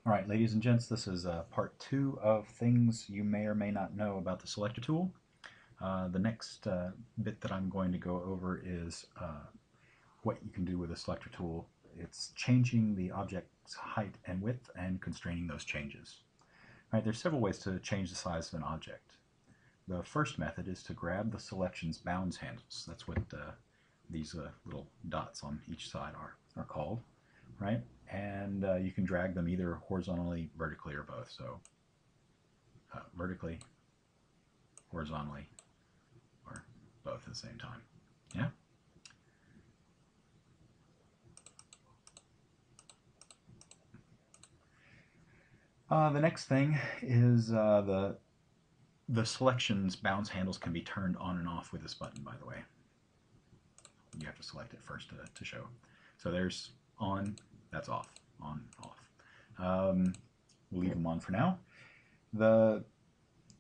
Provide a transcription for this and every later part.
All right, ladies and gents, this is part 2 of things you may or may not know about the Selector Tool. The next bit that I'm going to go over is what you can do with the Selector Tool. It's changing the object's height and width and constraining those changes. All right, there's several ways to change the size of an object. The first method is to grab the selection's bounds handles. That's what these little dots on each side are called, right? And you can drag them either horizontally, vertically, or both. So vertically, horizontally, or both at the same time. Yeah? The next thing is the selection's bounds handles can be turned on and off with this button, by the way. You have to select it first to show. So there's on, that's off, on, off. We'll leave them on for now. The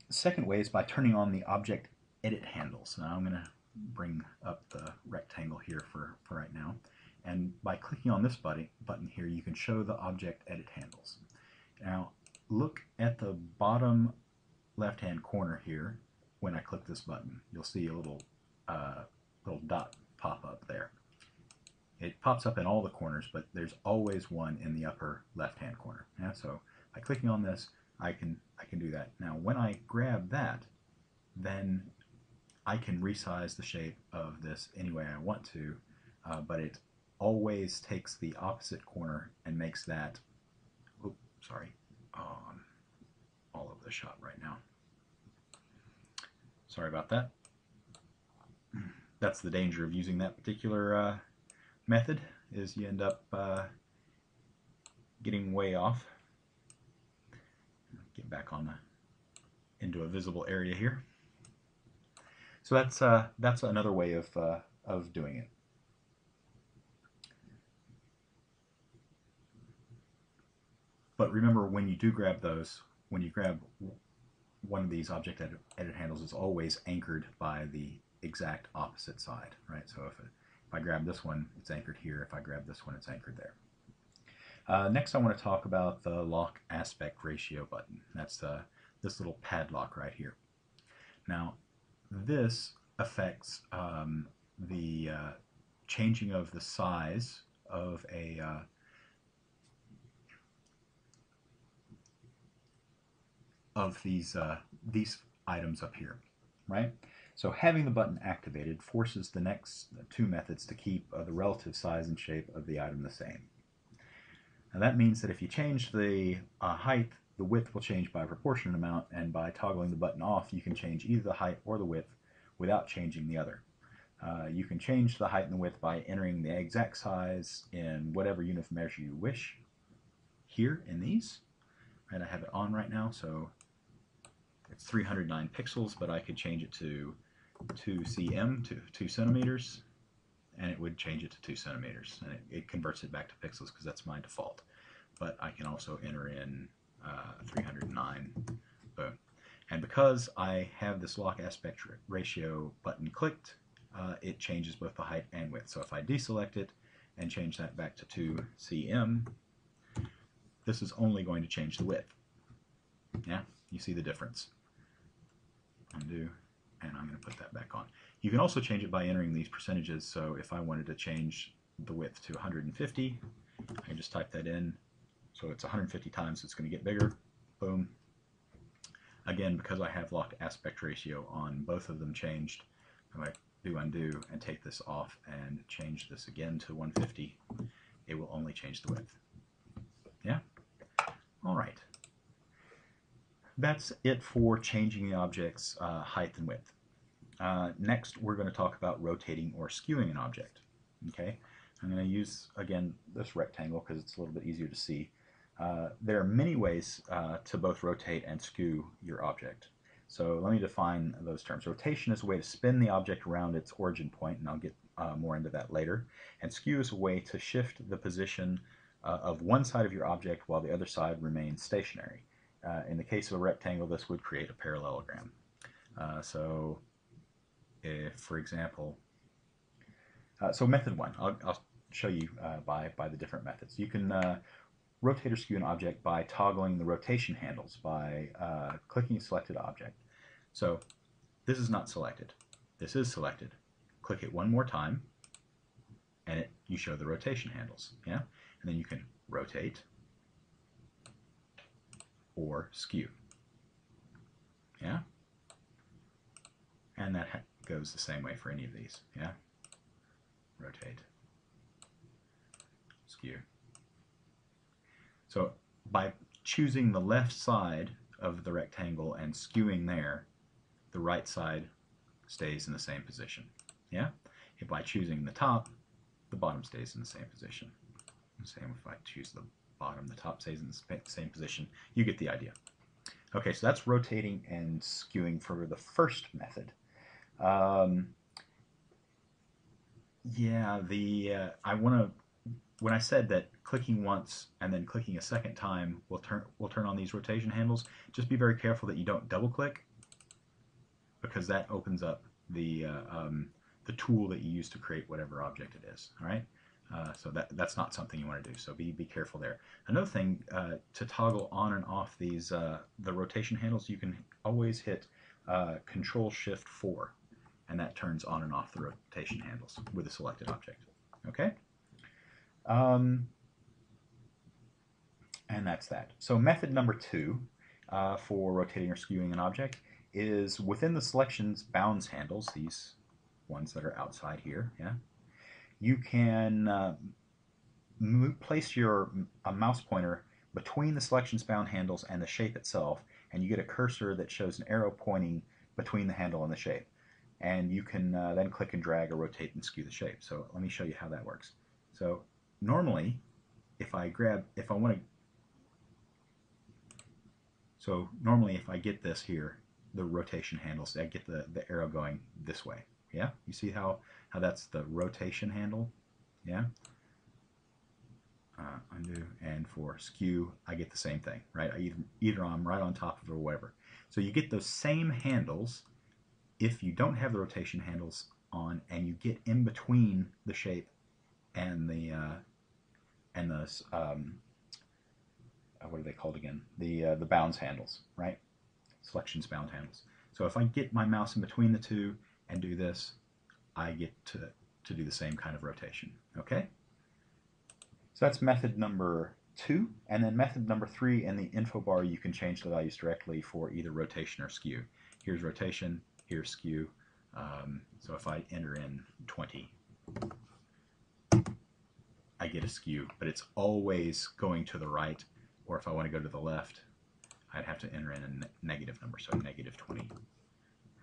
second way is by turning on the object edit handles. Now I'm going to bring up the rectangle here for right now. And by clicking on this button here, you can show the object edit handles. Now look at the bottom left-hand corner here. When I click this button, you'll see a little dot pop up there. It pops up in all the corners, but there's always one in the upper left-hand corner. Yeah, so by clicking on this, I can do that. Now, when I grab that, then I can resize the shape of this any way I want to, but it always takes the opposite corner and makes that. Oops, sorry, all over the shot right now. Sorry about that. That's the danger of using that particular method, is you end up getting way off. Get back on into a visible area here. So that's another way of doing it. But remember, when you do grab those, when you grab one of these object edit handles, is always anchored by the exact opposite side, right? So if I grab this one, it's anchored here. If I grab this one, it's anchored there. Next, I want to talk about the lock aspect ratio button. That's this little padlock right here. Now, this affects the changing of the size of these items up here, right? So having the button activated forces the next two methods to keep the relative size and shape of the item the same. Now that means that if you change the height, the width will change by a proportionate amount, and by toggling the button off, you can change either the height or the width without changing the other. You can change the height and the width by entering the exact size in whatever unit of measure you wish here in these. And I have it on right now, so it's 309 pixels, but I could change it to 2 cm, to 2 centimeters, and it would change it to 2 centimeters. And it converts it back to pixels because that's my default. But I can also enter in 309. Boom. And because I have this lock aspect ratio button clicked, it changes both the height and width. So if I deselect it and change that back to 2 cm, this is only going to change the width. Yeah, you see the difference. Undo, and I'm going to put that back on. You can also change it by entering these percentages. So if I wanted to change the width to 150, I can just type that in. So it's 150 times, it's going to get bigger. Boom. Again, because I have lock aspect ratio on, both of them changed. If I do undo and take this off and change this again to 150, it will only change the width. Yeah? All right. That's it for changing the object's height and width. Next, we're going to talk about rotating or skewing an object. Okay, I'm going to use, again, this rectangle because it's a little bit easier to see. There are many ways to both rotate and skew your object. So let me define those terms. Rotation is a way to spin the object around its origin point, and I'll get more into that later. And skew is a way to shift the position of one side of your object while the other side remains stationary. In the case of a rectangle, this would create a parallelogram. So if, for example, so method one, I'll show you by the different methods. You can rotate or skew an object by toggling the rotation handles by clicking a selected object. So this is not selected. This is selected. Click it one more time, and you show the rotation handles. Yeah, and then you can rotate or skew. Yeah, and that goes the same way for any of these. Yeah, rotate, skew. So by choosing the left side of the rectangle and skewing there, the right side stays in the same position. Yeah? If by choosing the top, the bottom stays in the same position. Same if I choose the bottom, the top stays in the same position. You get the idea. Okay, so that's rotating and skewing for the first method. When I said that clicking once and then clicking a second time will turn on these rotation handles, just be very careful that you don't double click, because that opens up the tool that you use to create whatever object it is. All right, so that's not something you want to do. So be careful there. Another thing, to toggle on and off these the rotation handles, you can always hit Control-Shift-4, and that turns on and off the rotation handles with a selected object. Okay. And that's that. So method number 2 for rotating or skewing an object is within the selections bounds handles, these ones that are outside here. Yeah, you can place your mouse pointer between the selections bound handles and the shape itself, and you get a cursor that shows an arrow pointing between the handle and the shape. And you can then click and drag or rotate and skew the shape. So let me show you how that works. So normally, if I get this here, the rotation handles, I get the arrow going this way. Yeah, you see how that's the rotation handle? Yeah. Undo, and for skew, I get the same thing, right? Either I'm right on top of it or whatever. So you get those same handles if you don't have the rotation handles on, and you get in between the shape and the what are they called again? The bounds handles, right? Selections bound handles. So if I get my mouse in between the two and do this, I get to do the same kind of rotation. Okay? So that's method number 2. And then method number 3, in the info bar, you can change the values directly for either rotation or skew. Here's rotation, here's skew. So if I enter in 20, I get a skew, but it's always going to the right. Or if I want to go to the left, I'd have to enter in a negative number, so negative 20,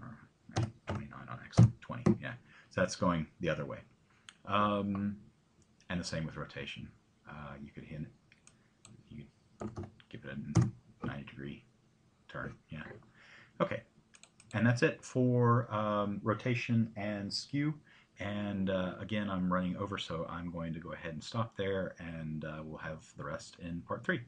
or 29 on X, 20, yeah. So that's going the other way. And the same with rotation. You could give it a 90-degree turn, yeah. Okay, and that's it for rotation and skew. And again, I'm running over, so I'm going to go ahead and stop there, and we'll have the rest in part 3.